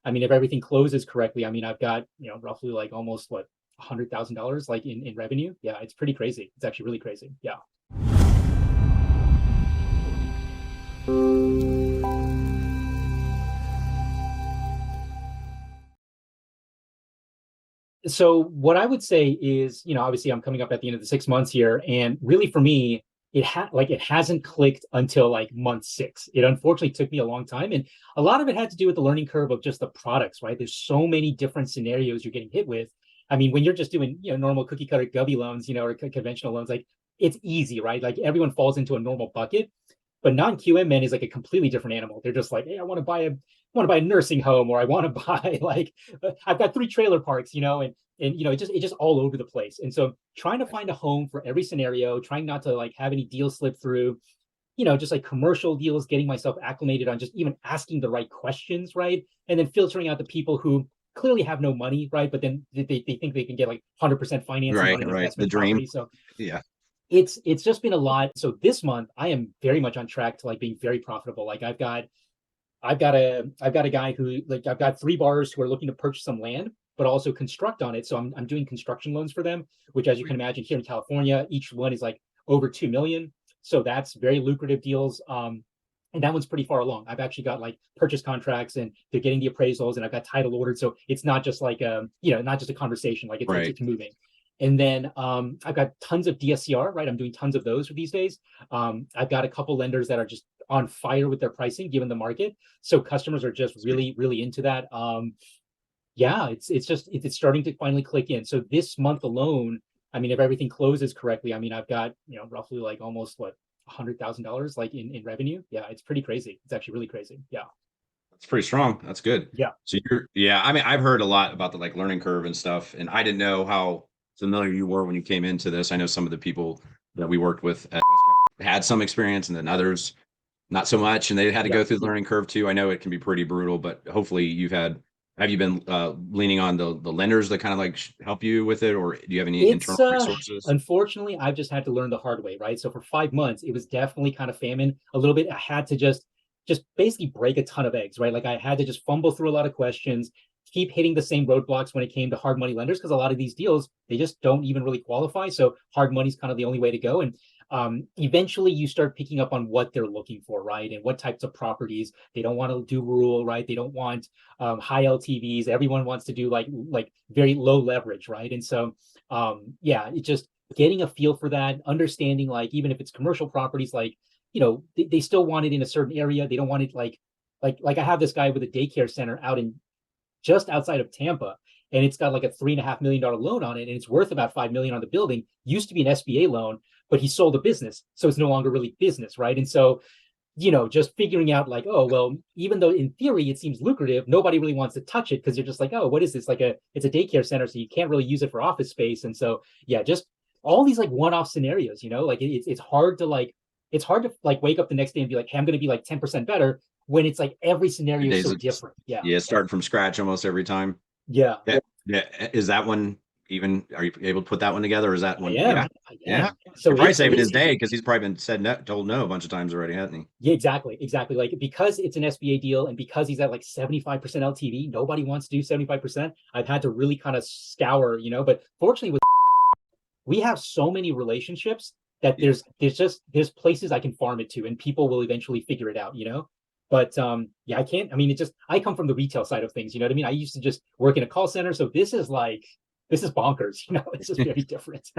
I mean, if everything closes correctly, I mean, I've got, roughly like almost what, $100,000 like in revenue. Yeah, it's pretty crazy. It's actually really crazy. Yeah. So what I would say is, obviously I'm coming up at the end of the 6 months here, and really for me, it hasn't clicked until like month six. It unfortunately took me a long time, and a lot of it had to do with the learning curve of just the products, right? There's so many different scenarios you're getting hit with. I mean, when you're just doing, normal cookie cutter gubby loans, or conventional loans, like it's easy, right? Like everyone falls into a normal bucket. But non-QM men is like a completely different animal. They're just like, hey, I want to buy a nursing home, or I want to buy like I've got 3 trailer parks, and it just all over the place. And so trying to find a home for every scenario, trying not to like have any deals slip through, just like commercial deals, getting myself acclimated on just even asking the right questions, right? And then filtering out the people who clearly have no money, right? But then they think they can get like 100% financing on an Right. The investment dream. property. So Yeah. it's just been a lot. So this month I am very much on track to like being very profitable. Like I've got a guy who, like, I've got 3 borrowers who are looking to purchase some land but also construct on it. So I'm doing construction loans for them, which, as you can imagine, here in California, each one is like over 2 million. So that's very lucrative deals. And that one's pretty far along. I've actually got like purchase contracts, and they're getting the appraisals, and I've got title ordered. So it's not just like not just a conversation. Like Right. it's moving. And then I've got tons of DSCR, right? I'm doing tons of those for these days. I've got a couple lenders that are just on fire with their pricing given the market. So customers are just really, really into that. Yeah, it's starting to finally click in. So this month alone, I mean, if everything closes correctly, I mean, I've got, roughly like almost what, $100,000 like in revenue. Yeah, it's pretty crazy. It's actually really crazy. Yeah. That's pretty strong. That's good. Yeah. So yeah, I mean, I've heard a lot about the like learning curve and stuff, and I didn't know how familiar you were when you came into this. I know some of the people that we worked with at West had some experience, and then others not so much, and they had to Yeah. go through the learning curve too. I know it can be pretty brutal, but hopefully have you been leaning on the lenders that kind of like help you with it, or do you have any It's internal resources? unfortunately, I've just had to learn the hard way, right? So for 5 months, it was definitely kind of famine a little bit. I had to just basically break a ton of eggs, right? Like I had to just fumble through a lot of questions, keep hitting the same roadblocks when it came to hard money lenders, because a lot of these deals, they just don't even really qualify. So hard money is kind of the only way to go. And eventually you start picking up on what they're looking for, right? And what types of properties. They don't want to do rural, right? They don't want high LTVs. Everyone wants to do like very low leverage, right? And so yeah, it's just getting a feel for that, understanding like even if it's commercial properties, like they still want it in a certain area. They don't want it like I have this guy with a daycare center out in just outside of Tampa, and it's got like a $3.5 million loan on it, and it's worth about 5 million on the building. Used to be an SBA loan, but he sold the business, so it's no longer really business, right? And so just figuring out like, oh well, even though in theory it seems lucrative, nobody really wants to touch it because you're just like, oh, what is this? It's a daycare center, so you can't really use it for office space. And so yeah, just all these like one-off scenarios, like it's hard to like wake up the next day and be like, hey, I'm going to be like 10% better when it's like every scenario is Days so of, different. Yeah. yeah, starting from scratch almost every time. Yeah. Yeah. Yeah. Is that one even, are you able to put that one together? Or is that I one? am. Yeah. I Yeah. am. So You're probably it's saving his day because he's probably been told no a bunch of times already, hasn't he? yeah, exactly. Like because it's an SBA deal and because he's at like 75% LTV, nobody wants to do 75%. I've had to really kind of scour, but fortunately we have so many relationships that Yeah. there's places I can farm it to, and people will eventually figure it out, But yeah, I mean, I come from the retail side of things, you know what I mean? I used to just work in a call center. So this is bonkers, it's just very different.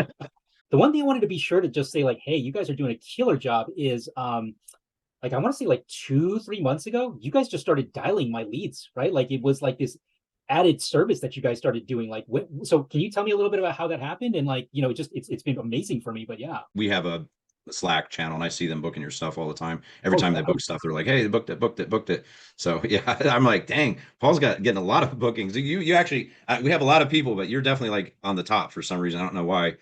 The one thing I wanted to be sure to just say, like, hey, you guys are doing a killer job is like I want to say like 2-3 months ago, you guys just started dialing my leads, right? Like it was like this added service that you guys started doing. Like so can you tell me a little bit about how that happened? And like, just it's been amazing for me. But yeah. We have a Slack channel, and I see them booking your stuff all the time. Every Oh time yeah. they book stuff, they're like, "Hey, they booked it." So yeah, I'm like, "Dang, Paul's getting a lot of bookings." You actually, we have a lot of people, but you're definitely like on the top for some reason. I don't know why.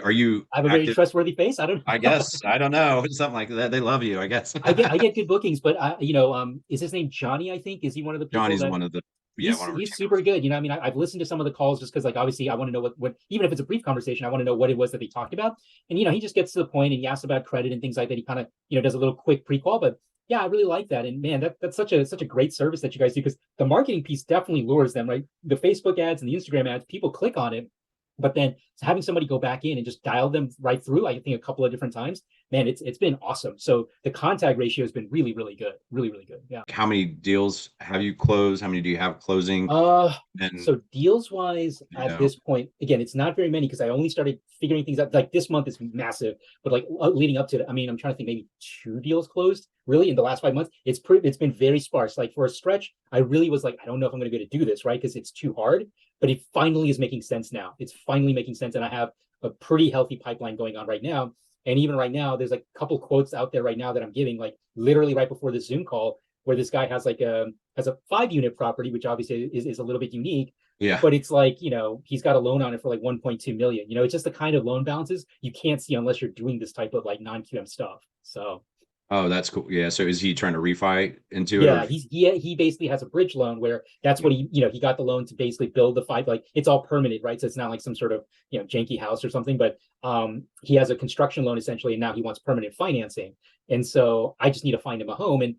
Are you I have a very active? trustworthy face. I don't I know. guess I don't know, something like that. They love you, I guess. I get good bookings, but is his name Johnny? I think is he one of the people Johnny's that one of the he's one of our he's team super members. good. I mean, I've listened to some of the calls just because, like, obviously, I want to know what even if it's a brief conversation, I want to know what it was that they talked about. And he just gets to the point and he asks about credit and things like that. He kind of does a little quick prequel, but Yeah, I really like that. And man, that's such a great service that you guys do, because the marketing piece definitely lures them, right? The Facebook ads and the Instagram ads, people click on it, but then having somebody go back in and just dial them right through, I think a couple of different times, man, it's been awesome. So the contact ratio has been really, really good. Really, really good. Yeah. How many deals have you closed? How many do you have closing? Uh, And so deals wise, you at know, this point, again, it's not very many because I only started figuring things out. Like this month is massive, but like leading up to it, I mean, I'm trying to think, maybe 2 deals closed really in the last 5 months. It's been very sparse. Like for a stretch, I really was like, I don't know if I'm going to be able to do this, right? Because it's too hard. But it finally is making sense now. It's finally making sense, and I have a pretty healthy pipeline going on right now. And even right now, there's like a couple quotes out there right now that I'm giving, like literally right before this Zoom call, where this guy has a 5 unit property, which obviously is a little bit unique, yeah. but it's like, he's got a loan on it for like 1.2 million. It's just the kind of loan balances you can't see unless you're doing this type of like non-QM stuff. So Oh, that's cool. Yeah. So is he trying to refi into it, or yeah, he basically has a bridge loan where that's what he got the loan to basically build the five, like it's all permitted, right? So it's not like some sort of janky house or something, but he has a construction loan essentially, and now he wants permanent financing. And so I just need to find him a home, and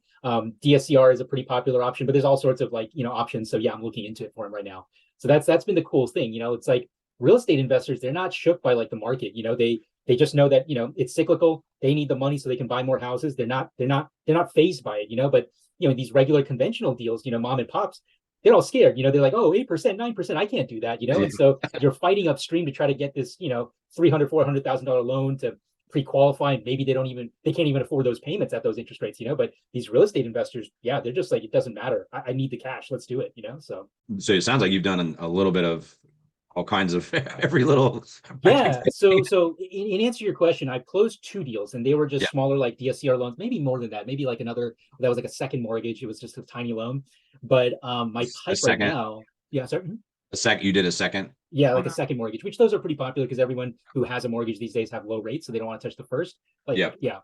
DSCR is a pretty popular option, but there's all sorts of like options. So yeah, I'm looking into it for him right now. So that's been the coolest thing. It's like real estate investors, they're not shook by like the market. They just know that it's cyclical. They need the money so they can buy more houses. They're not phased by it. But these regular conventional deals, mom and pops, they're all scared. They're like, oh, 8%, 9%, I can't do that. yeah. And so you're fighting upstream to try to get this, $300,000, $400,000 loan to pre-qualify. And maybe they can't even afford those payments at those interest rates. But these real estate investors, yeah, they're just like, it doesn't matter. I need the cash. Let's do it. So. So it sounds like you've done a little bit of all kinds of every little. Yeah. So in answer to your question, I've closed 2 deals, and they were Yeah. just smaller, like DSCR loans, maybe more than that, maybe like another that was like a second mortgage. It was just a tiny loan. But my A pipe right second, now, yeah, sorry. you did a second. Yeah, like a Okay. second mortgage, which those are pretty popular because everyone who has a mortgage these days have low rates, so they don't want to touch the first. But Yeah. yeah.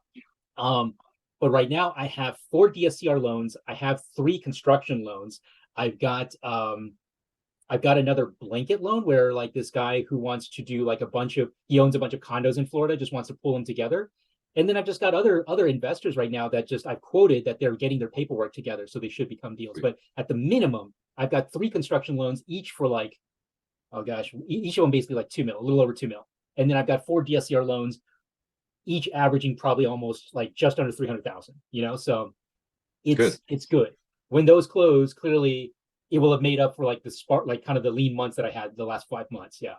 Um, but right now I have 4 DSCR loans. I have 3 construction loans. I've got um I've got another blanket loan where like this guy who wants to do like he owns a bunch of condos in Florida, just wants to pull them together. And then I've just got other investors right now that just I've quoted that they're getting their paperwork together, so they should become deals. But at the minimum, I've got 3 construction loans, each for like, oh gosh, each of them basically like 2 mil, a little over 2 mil. And then I've got 4 DSCR loans, each averaging probably almost like just under 300,000, so Good. it's good. When those close, clearly it will have made up for like the spark, like kind of the lean months that I had the last 5 months. Yeah.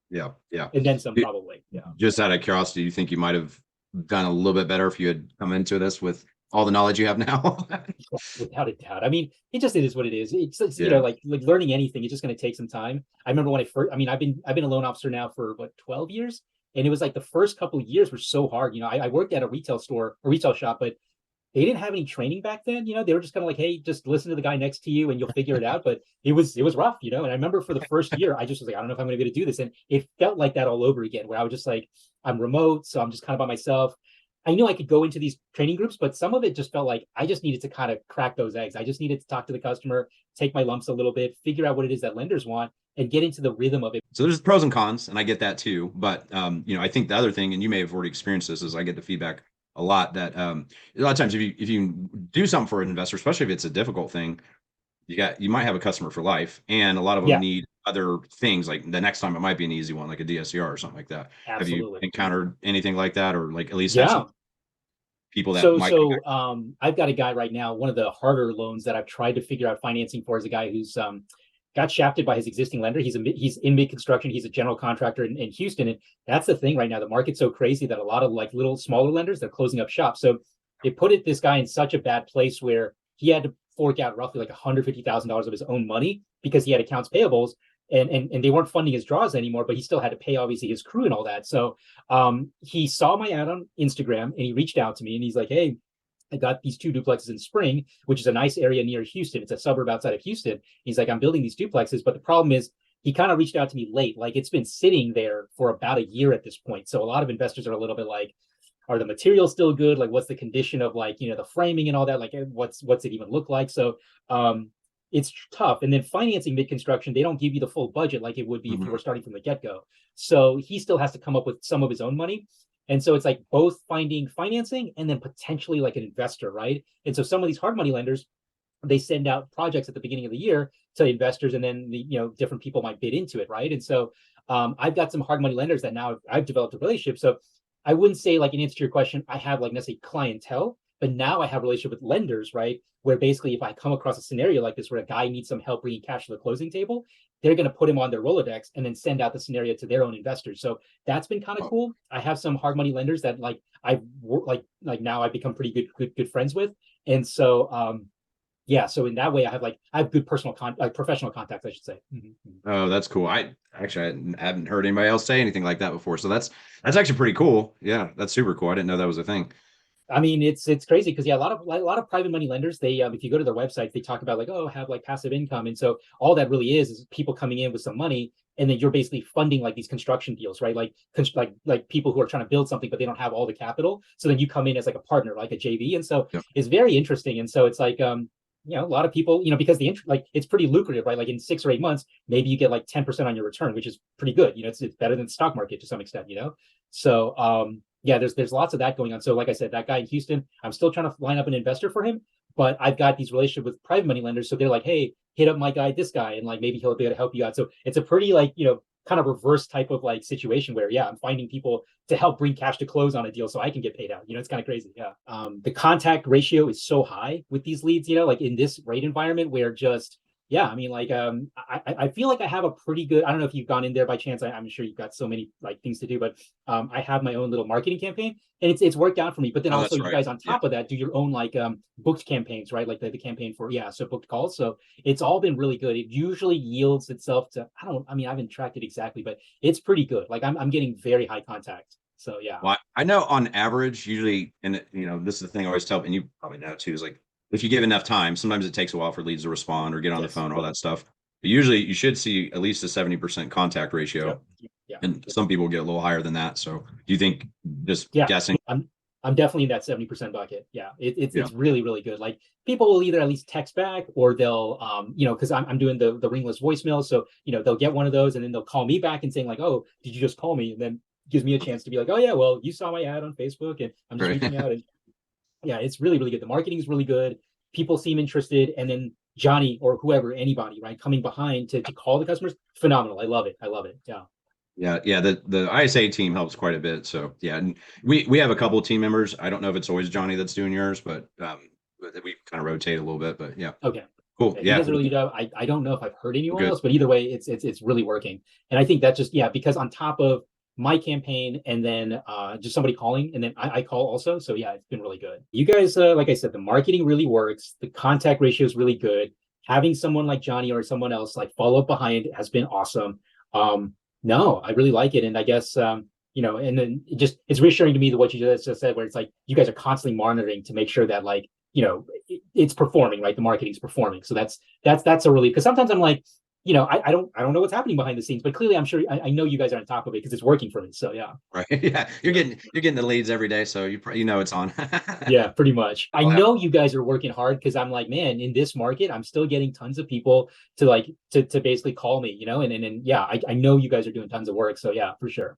Yeah. Yeah. And then some Do- probably. Yeah. Just out of curiosity, do you think you might have done a little bit better if you had come into this with all the knowledge you have now? Without a doubt. I mean, it is what it is. It's Yeah. like learning anything, it's just going to take some time. I remember when I mean, I've been a loan officer now for what, 12 years. And it was like the first couple of years were so hard. I worked at a retail shop, but they didn't have any training back then. They were just kind of like, hey, just listen to the guy next to you and you'll figure it out. But it was rough. And I remember for the first year, I just was like, I don't know if I'm going to be able to do this. And it felt like that all over again, where I was just like, I'm remote, so I'm just kind of by myself. I knew I could go into these training groups, but some of it just felt like I just needed to kind of crack those eggs. I just needed to talk to the customer, take my lumps a little bit, figure out what it is that lenders want, and get into the rhythm of it. So there's pros and cons, and I get that too. But I think the other thing, and you may have already experienced this, is I get the feedback a lot that a lot of times if you do something for an investor, especially if it's a difficult thing, you might have a customer for life, and a lot of them Yeah, need other things. Like the next time it might be an easy one, like a DSCR or something like that. Have you absolutely. encountered anything like that, or like at least have Yeah. some people that So might so I've got a guy right now. One of the harder loans that I've tried to figure out financing for is a guy who's got shafted by his existing lender. He's in mid construction. He's a general contractor in Houston, and that's the thing right now. The market's so crazy that a lot of like little smaller lenders, they're closing up shop. So it put this guy in such a bad place where he had to fork out roughly like $150,000 of his own money because he had accounts payables. And they weren't funding his draws anymore, but he still had to pay obviously his crew and all that. So he saw my ad on Instagram and he reached out to me and he's like, hey, I got these 2 duplexes in Spring, which is a nice area near Houston. It's a suburb outside of Houston. He's like, I'm building these duplexes, but the problem is he kind of reached out to me late. Like it's been sitting there for about a year at this point. So a lot of investors are a little bit like, are the materials still good? Like what's the condition of like, the framing and all that? Like what's it even look like? So it's tough. And then financing mid construction, they don't give you the full budget like it would be if you were starting from the get go. So he still has to come up with some of his own money. And so it's like both finding financing and then potentially like an investor, right? And so some of these hard money lenders, they send out projects at the beginning of the year to investors, and then different people might bid into it, right? And so I've got some hard money lenders that now I've developed a relationship. So I wouldn't say, like, in answer to your question, I have like necessarily clientele, but now I have a relationship with lenders, right? Where basically if I come across a scenario like this where a guy needs some help bringing cash to the closing table, they're going to put him on their Rolodex and then send out the scenario to their own investors. So that's been kind of cool. I have some hard money lenders that like I've like now I've become pretty good friends with. And so yeah, so in that way I have good professional contacts, I should say. Oh, that's cool. I actually I haven't heard anybody else say anything like that before. So that's actually pretty cool. Yeah, that's super cool. I didn't know that was a thing. I mean, it's crazy because yeah, a lot of private money lenders, they if you go to their website, they talk about like, oh, have like passive income, and so all that really is people coming in with some money, and then you're basically funding like these construction deals, right? Like people who are trying to build something but they don't have all the capital, so then you come in as like a partner, like a JV, and so Yep. it's very interesting. And so it's like a lot of people, because like it's pretty lucrative, right? Like in 6 or 8 months, maybe you get like 10% on your return, which is pretty good. It's better than the stock market to some extent. So yeah, there's lots of that going on. So like I said, that guy in Houston, I'm still trying to line up an investor for him, but I've got these relationships with private money lenders. So they're like, hey, hit up my guy, this guy, and like maybe he'll be able to help you out. So it's a pretty like, kind of reverse type of like situation where, yeah, I'm finding people to help bring cash to close on a deal so I can get paid out. It's kind of crazy. Yeah. The contact ratio is so high with these leads, like in this rate environment where just, yeah, I mean, like, I feel like I have a pretty good, I don't know if you've gone in there by chance. I'm sure you've got so many like things to do, but I have my own little marketing campaign, and it's worked out for me. But then also you guys on top of that do your own like booked campaigns, right? Like the campaign for, so booked calls. So it's all been really good. It usually yields itself to, I haven't tracked it exactly, but it's pretty good. Like I'm getting very high contact. So yeah. Well, I know on average, usually, and this is the thing I always tell, and you probably know too, is like if you give enough time, sometimes it takes a while for leads to respond or get on the phone, all that stuff. But usually you should see at least a 70% contact ratio. Yeah. And some people get a little higher than that. So do you think, just Yeah, guessing? I'm definitely in that 70% bucket. Yeah, it's really, really good. Like people will either at least text back, or they'll because I'm doing the ringless voicemail, so they'll get one of those and then they'll call me back and saying like, oh, did you just call me? And then gives me a chance to be like, oh yeah, well, you saw my ad on Facebook and I'm just reaching out. And yeah, it's really, really good. The marketing is really good. People seem interested, and then Johnny or whoever, anybody, right, coming behind to call the customers, phenomenal. I love it. Yeah. Yeah. The ISA team helps quite a bit. So yeah, and we have a couple of team members. I don't know if it's always Johnny that's doing yours, but we kind of rotate a little bit. But yeah. Okay. Cool. He does a really good job. I don't know if I've heard anyone Good. else, but either way, it's really working. And I think that's just, because on top of my campaign and then just somebody calling, and then I call also. So yeah, it's been really good. You guys, like I said, the marketing really works. The contact ratio is really good. Having someone like Johnny or someone else like follow up behind has been awesome. No, I really like it. And I guess, and then it's reassuring to me that what you just said, where it's like, you guys are constantly monitoring to make sure that like, it's performing, right? The marketing's performing. So that's a relief. Cause sometimes I'm like, I don't know what's happening behind the scenes, but clearly I'm sure I know you guys are on top of it because it's working for me. So yeah. Right. Yeah. You're getting the leads every day. So it's on. Yeah, pretty much. I know you guys are working hard because I'm like, man, in this market, I'm still getting tons of people to like, to basically call me, and yeah, I know you guys are doing tons of work. So yeah, for sure.